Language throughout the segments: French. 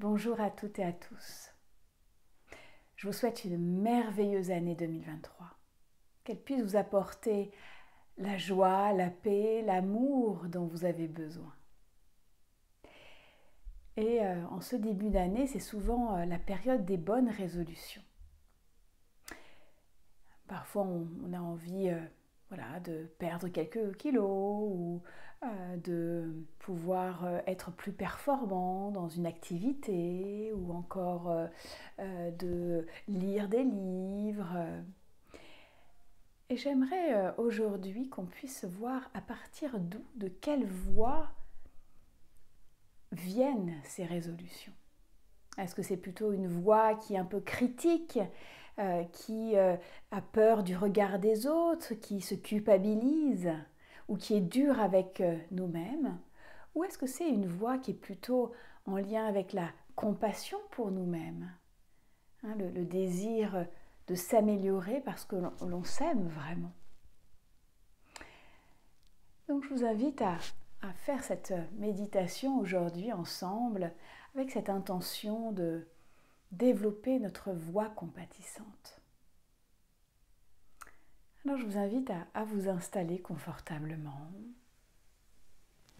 Bonjour à toutes et à tous. Je vous souhaite une merveilleuse année 2023. Qu'elle puisse vous apporter la joie, la paix, l'amour dont vous avez besoin. Et en ce début d'année, c'est souvent la période des bonnes résolutions. Parfois, on a envie de perdre quelques kilos ou de pouvoir être plus performant dans une activité ou encore de lire des livres. Et j'aimerais aujourd'hui qu'on puisse voir à partir d'où, de quelle voie viennent ces résolutions. Est-ce que c'est plutôt une voix qui est un peu critique, qui a peur du regard des autres, qui se culpabilise ou qui est dure avec nous-mêmes? Ou est-ce que c'est une voix qui est plutôt en lien avec la compassion pour nous-mêmes, le désir de s'améliorer parce que l'on s'aime vraiment? Donc je vous invite à faire cette méditation aujourd'hui ensemble avec cette intention de développer notre voix compatissante. Alors je vous invite à vous installer confortablement,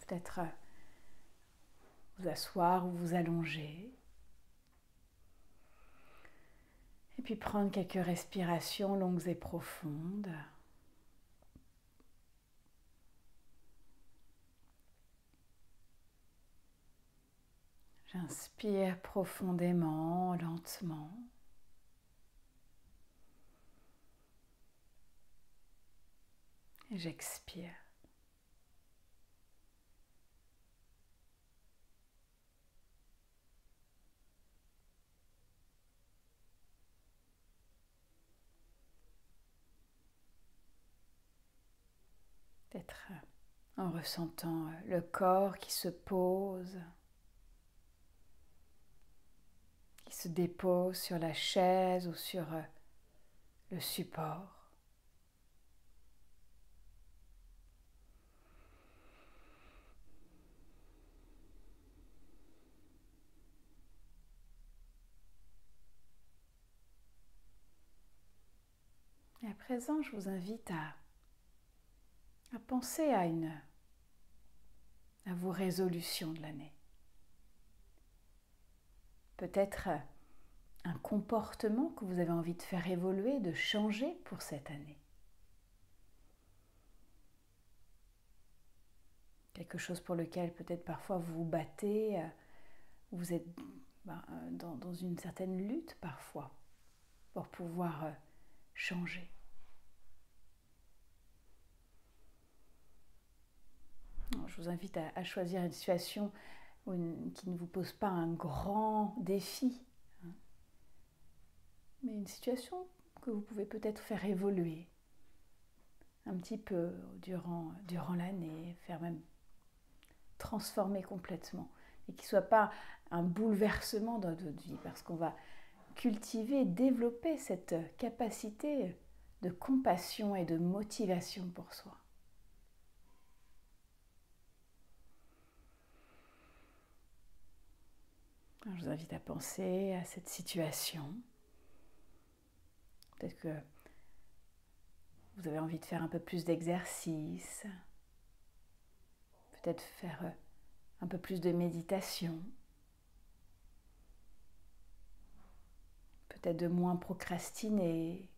peut-être vous asseoir ou vous allonger, et puis prendre quelques respirations longues et profondes. J'inspire profondément, lentement. Et j'expire. Peut-être en ressentant le corps qui se pose, qui se dépose sur la chaise ou sur le support. Et à présent, je vous invite à penser à vos résolutions de l'année. Peut-être un comportement que vous avez envie de faire évoluer, de changer pour cette année. Quelque chose pour lequel peut-être parfois vous vous battez, vous êtes dans une certaine lutte parfois pour pouvoir changer. Alors, je vous invite à choisir une situation qui ne vous pose pas un grand défi, mais une situation que vous pouvez peut-être faire évoluer un petit peu durant l'année, faire même transformer complètement, et qui ne soit pas un bouleversement dans notre vie, parce qu'on va cultiver, développer cette capacité de compassion et de motivation pour soi. Alors, je vous invite à penser à cette situation. Peut-être que vous avez envie de faire un peu plus d'exercice, peut-être faire un peu plus de méditation, peut-être de moins procrastiner,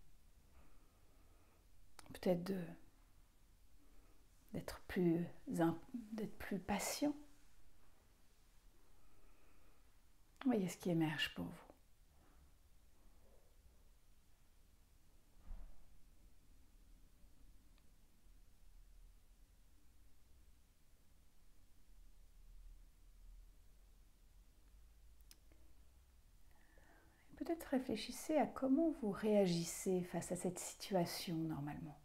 peut-être d'être plus patient. Voyez ce qui émerge pour vous. Peut-être réfléchissez à comment vous réagissez face à cette situation normalement.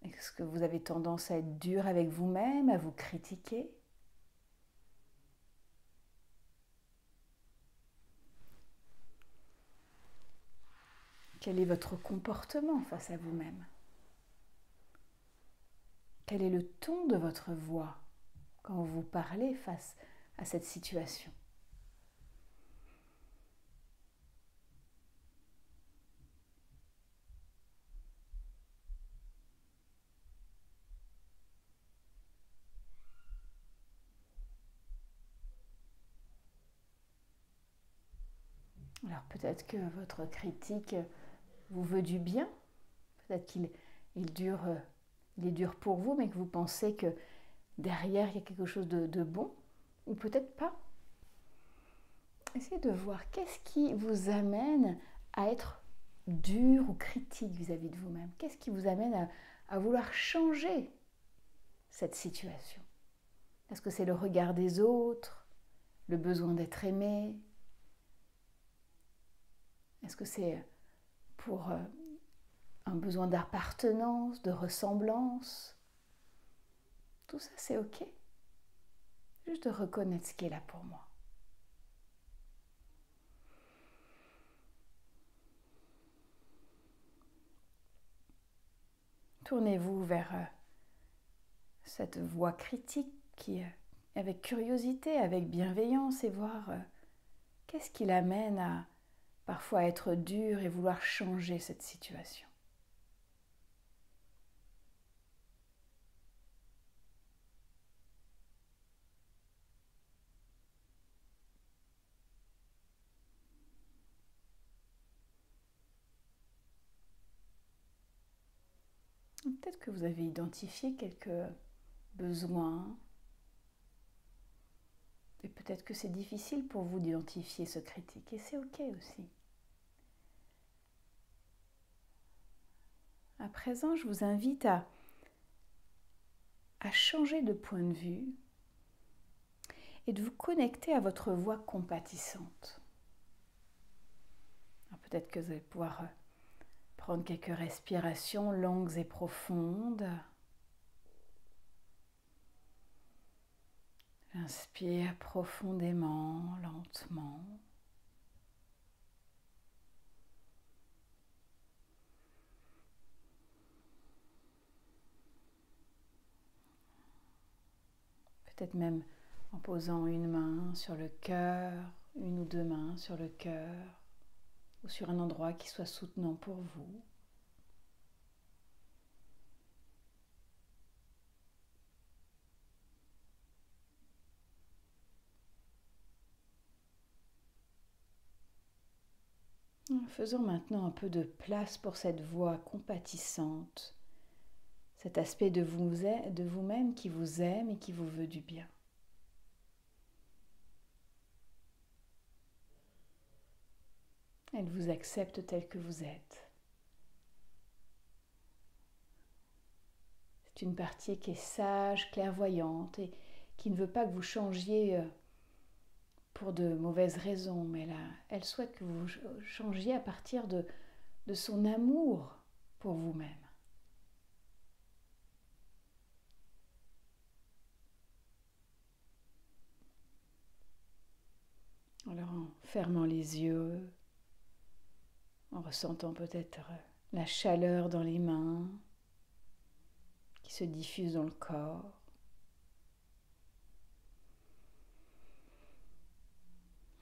Est-ce que vous avez tendance à être dur avec vous-même, à vous critiquer? Quel est votre comportement face à vous-même? Quel est le ton de votre voix quand vous parlez face à cette situation? Alors peut-être que votre critique vous veut du bien, peut-être qu'il est dur pour vous, mais que vous pensez que derrière il y a quelque chose de bon, ou peut-être pas. Essayez de voir qu'est-ce qui vous amène à être dur ou critique vis-à-vis de vous-même. Qu'est-ce qui vous amène à vouloir changer cette situation? Est-ce que c'est le regard des autres, le besoin d'être aimé? Est-ce que c'est pour un besoin d'appartenance, de ressemblance? Tout ça, c'est OK. Juste de reconnaître ce qui est là pour moi. Tournez-vous vers cette voix critique qui, avec curiosité, avec bienveillance, et voir qu'est-ce qui l'amène à parfois être dur et vouloir changer cette situation. Peut-être que vous avez identifié quelques besoins et peut-être que c'est difficile pour vous d'identifier ce critique et c'est OK aussi. À présent, je vous invite à changer de point de vue et de vous connecter à votre voix compatissante. Peut-être que vous allez pouvoir prendre quelques respirations longues et profondes. Inspire profondément, lentement. Peut-être même en posant une main sur le cœur, une ou deux mains sur le cœur, ou sur un endroit qui soit soutenant pour vous. Faisons maintenant un peu de place pour cette voix compatissante, cet aspect de vous-même qui vous aime et qui vous veut du bien. Elle vous accepte tel que vous êtes. C'est une partie qui est sage, clairvoyante et qui ne veut pas que vous changiez pour de mauvaises raisons, mais là, elle souhaite que vous changiez à partir de son amour pour vous-même. Alors en fermant les yeux, en ressentant peut-être la chaleur dans les mains qui se diffuse dans le corps.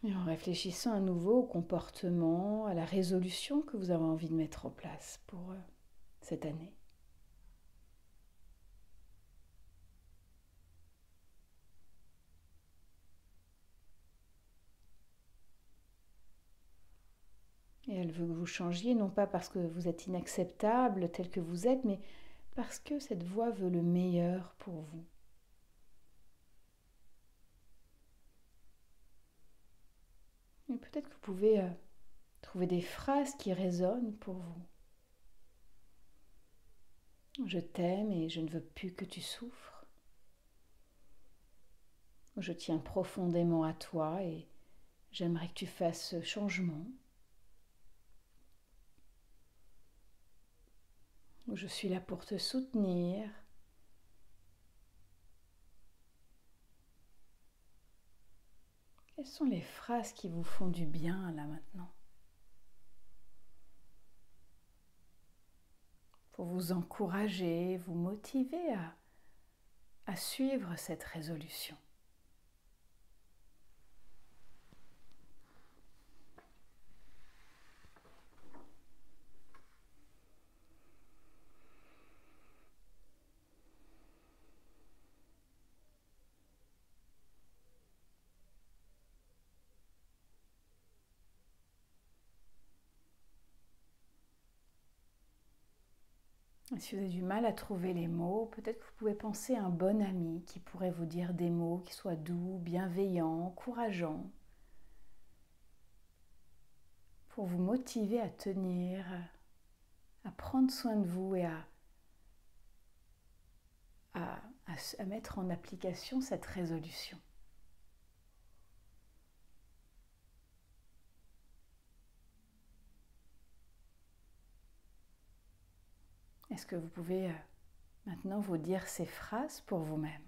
Et en réfléchissant à nouveau au comportement, à la résolution que vous avez envie de mettre en place pour cette année. Et elle veut que vous changiez, non pas parce que vous êtes inacceptable tel que vous êtes, mais parce que cette voix veut le meilleur pour vous. Et peut-être que vous pouvez trouver des phrases qui résonnent pour vous. Je t'aime et je ne veux plus que tu souffres. Je tiens profondément à toi et j'aimerais que tu fasses ce changement. Je suis là pour te soutenir. Quelles sont les phrases qui vous font du bien là maintenant? Pour vous encourager, vous motiver à suivre cette résolution. Si vous avez du mal à trouver les mots, peut-être que vous pouvez penser à un bon ami qui pourrait vous dire des mots qui soient doux, bienveillants, encourageants, pour vous motiver à tenir, à prendre soin de vous et à mettre en application cette résolution. Est-ce que vous pouvez maintenant vous dire ces phrases pour vous-même?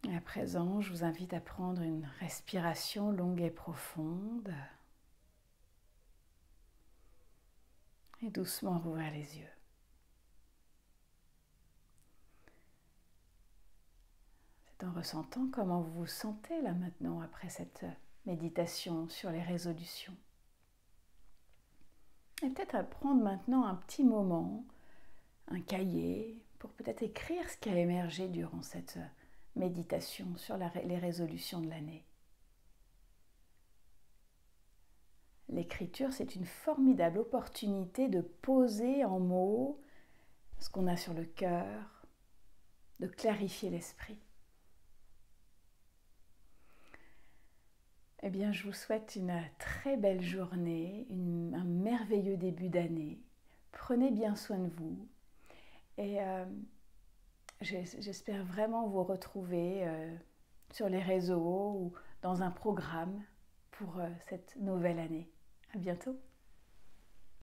Et à présent, je vous invite à prendre une respiration longue et profonde et doucement rouvrir les yeux. C'est en ressentant comment vous vous sentez là maintenant après cette méditation sur les résolutions. Et peut-être à prendre maintenant un petit moment, un cahier, pour peut-être écrire ce qui a émergé durant cette méditation sur les résolutions de l'année. L'écriture, c'est une formidable opportunité de poser en mots ce qu'on a sur le cœur, de clarifier l'esprit. Eh bien, je vous souhaite une très belle journée, un merveilleux début d'année. Prenez bien soin de vous et j'espère vraiment vous retrouver sur les réseaux ou dans un programme pour cette nouvelle année. À bientôt.